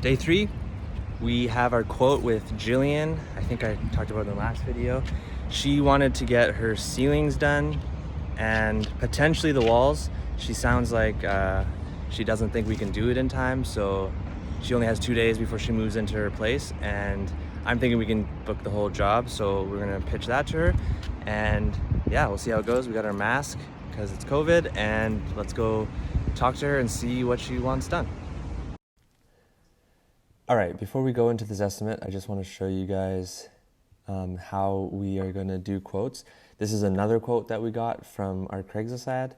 Day 3, we have our quote with Jillian. I think I talked about it in the last video. She wanted to get her ceilings done and potentially the walls. She sounds like she doesn't think we can do it in time, so she only has 2 days before she moves into her place, and I'm thinking we can book the whole job, so we're gonna pitch that to her, and yeah, we'll see how it goes. We got our mask because it's COVID, and let's go talk to her and see what she wants done. All right, before we go into this estimate, I just want to show you guys how we are going to do quotes. This is another quote that we got from our Craigslist ad,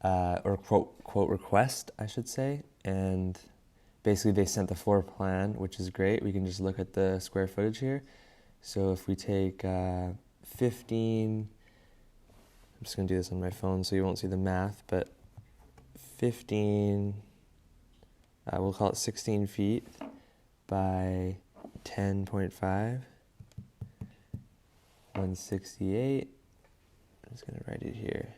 or quote request, I should say. And basically they sent the floor plan, which is great. We can just look at the square footage here. So if we take 15, I'm just going to do this on my phone so you won't see the math, but 15, we'll call it 16 feet by 10.5, 168, I'm just going to write it here,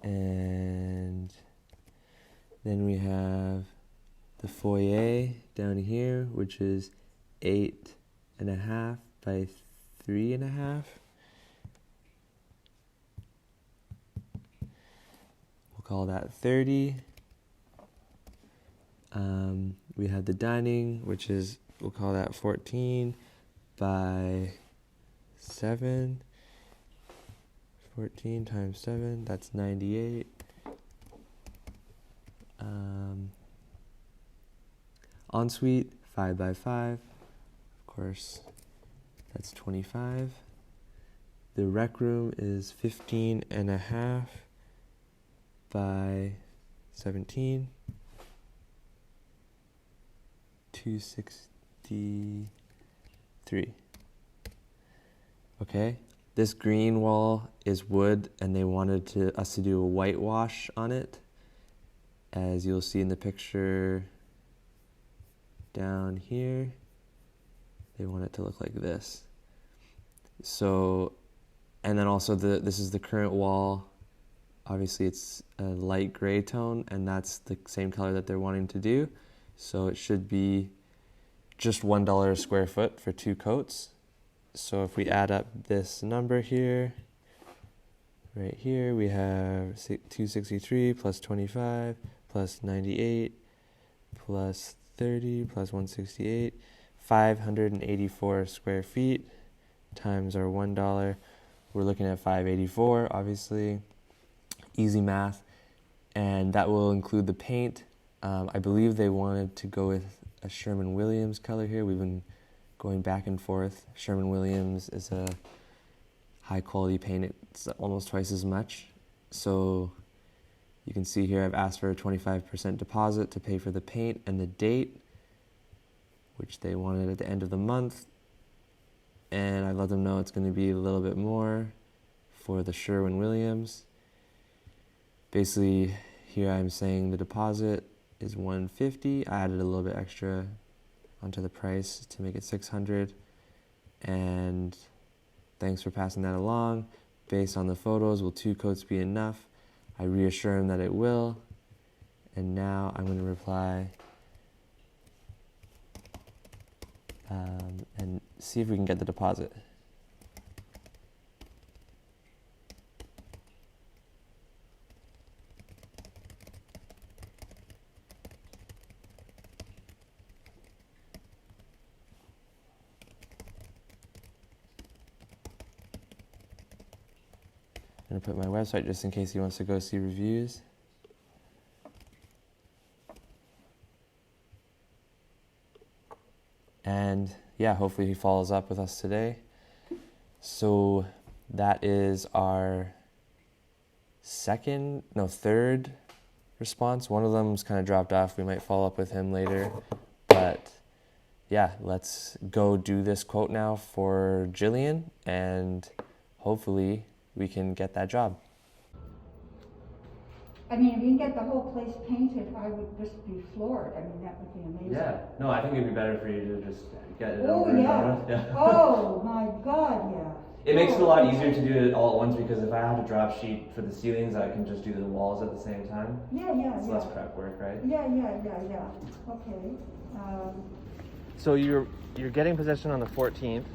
and then we have the foyer down here, which is 8.5 by 3.5, we'll call that 30. We have the dining, which is, we'll call that 14 by 7. 14 times 7, that's 98. Ensuite, 5 by 5. Of course, that's 25. The rec room is 15.5 by 17. 263. Okay, this green wall is wood, and they wanted us to do a whitewash on it, as you'll see in the picture down here. They want it to look like this. So, and then also this is the current wall. Obviously it's a light gray tone, and that's the same color that they're wanting to do. So it should be just $1 a square foot for 2 coats. So if we add up this number here, right here, we have 263 plus 25 plus 98 plus 30 plus 168, 584 square feet times our $1. We're looking at 584, obviously. Easy math. And that will include the paint. I believe they wanted to go with a Sherwin-Williams color here. We've been going back and forth. Sherwin-Williams is a high quality paint. It's almost twice as much. So you can see here I've asked for a 25% deposit to pay for the paint and the date, which they wanted at the end of the month. And I let them know it's going to be a little bit more for the Sherwin-Williams. Basically, here I'm saying the deposit is $150. I added a little bit extra onto the price to make it $600. And thanks for passing that along. Based on the photos, will 2 coats be enough? I reassure him that it will. And now I'm going to reply and see if we can get the deposit. I'm going to put my website just in case he wants to go see reviews. And yeah, hopefully he follows up with us today. So that is our third response. One of them's kind of dropped off. We might follow up with him later. But yeah, let's go do this quote now for Jillian, and hopefully we can get that job. I mean, if you can get the whole place painted, I would just be floored. I mean, that would be amazing. Yeah, no, I think it'd be better for you to just get it Oh, over and yeah. done with. Yeah. Oh, my God, yeah. It makes it a lot easier to do it all at once because if I had a drop sheet for the ceilings, I can just do the walls at the same time. Yeah. It's less prep work, right? Yeah. Okay. So you're getting possession on the 14th.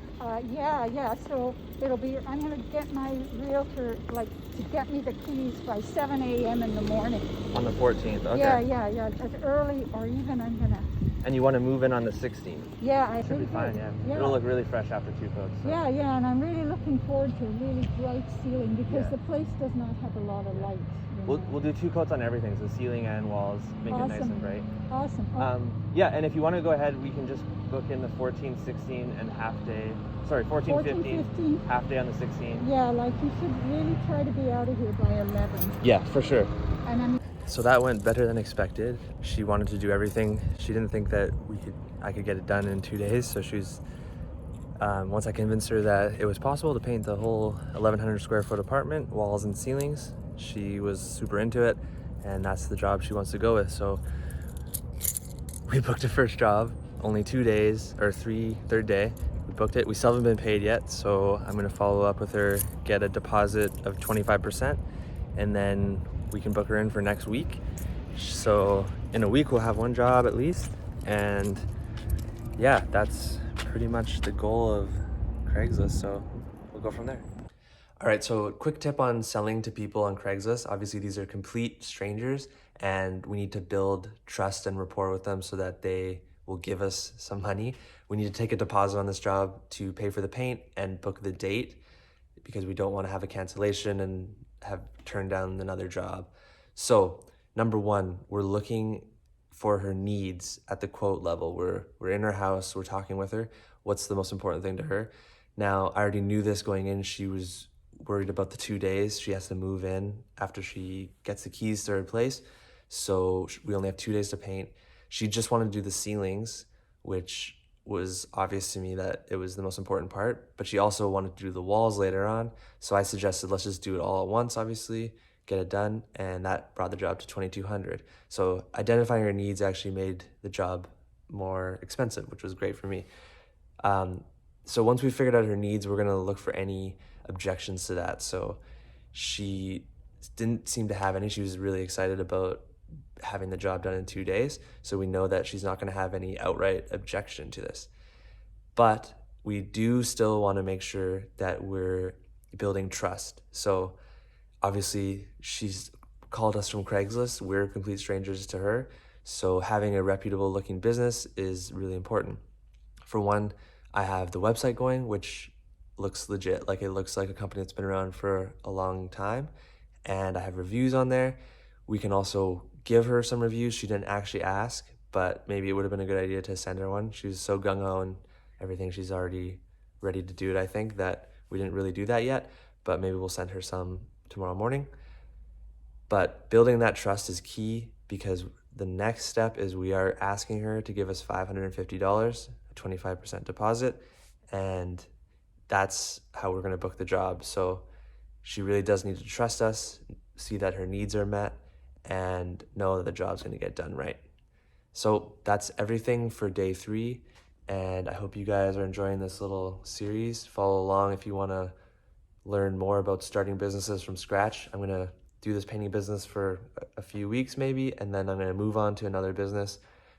Yeah. So it'll be. I'm gonna get my realtor to get me the keys by 7 a.m. in the morning. On the 14th. Okay. Yeah. As early, or even I'm gonna. And you want to move in on the 16th. Yeah, I Should be think fine. Yeah. It'll look really fresh after 2 coats. So. Yeah, and I'm really looking forward to a really bright ceiling because the place does not have a lot of lights. We'll do 2 coats on everything, so ceiling and walls, make it nice and bright. Awesome. Yeah, and if you want to go ahead, we can just book in the 14, 16, and half day. Sorry, 14, 15, half day on the 16. Yeah, you should really try to be out of here by 11. Yeah, for sure. And So that went better than expected. She wanted to do everything. She didn't think that I could get it done in 2 days. So she was, once I convinced her that it was possible to paint the whole 1,100 square foot apartment, walls and ceilings, she was super into it, and that's the job she wants to go with. So we booked a first job, only 2 days, or third day. We booked it. We still haven't been paid yet, so I'm gonna follow up with her, get a deposit of 25%, and then we can book her in for next week. So in a week we'll have 1 job at least, and yeah, that's pretty much the goal of Craigslist, so we'll go from there. All right, so quick tip on selling to people on Craigslist. Obviously these are complete strangers and we need to build trust and rapport with them so that they will give us some money. We need to take a deposit on this job to pay for the paint and book the date because we don't want to have a cancellation and have turned down another job. So number 1, we're looking for her needs at the quote level. We're in her house, we're talking with her. What's the most important thing to her? Now, I already knew this going in. She was worried about the 2 days. She has to move in after she gets the keys to her place. So we only have 2 days to paint. She just wanted to do the ceilings, which was obvious to me that it was the most important part, but she also wanted to do the walls later on. So I suggested, let's just do it all at once, obviously, get it done. And that brought the job to $2,200. So identifying her needs actually made the job more expensive, which was great for me. So once we figured out her needs, we're gonna look for any objections to that. So she didn't seem to have any. She was really excited about having the job done in 2 days. So we know that she's not gonna have any outright objection to this. But we do still wanna make sure that we're building trust. So obviously she's called us from Craigslist. We're complete strangers to her. So having a reputable looking business is really important. For one, I have the website going, which looks legit. Like it looks like a company that's been around for a long time. And I have reviews on there. We can also give her some reviews. She didn't actually ask, but maybe it would have been a good idea to send her one. She was so gung-ho and everything. She's already ready to do it, I think, that we didn't really do that yet, but maybe we'll send her some tomorrow morning. But building that trust is key because the next step is we are asking her to give us $550, a 25% deposit, and that's how we're going to book the job. So she really does need to trust us, see that her needs are met, and know that the job's going to get done right. So that's everything for day 3, and I hope you guys are enjoying this little series. Follow along if you want to learn more about starting businesses from scratch. I'm going to do this painting business for a few weeks maybe, and then I'm going to move on to another business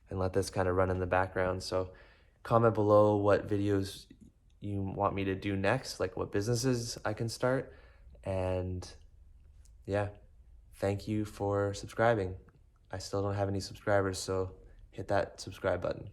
and let this kind of run in the background. So comment below what videos you want me to do next, like what businesses I can start. And yeah, thank you for subscribing. I still don't have any subscribers, so hit that subscribe button.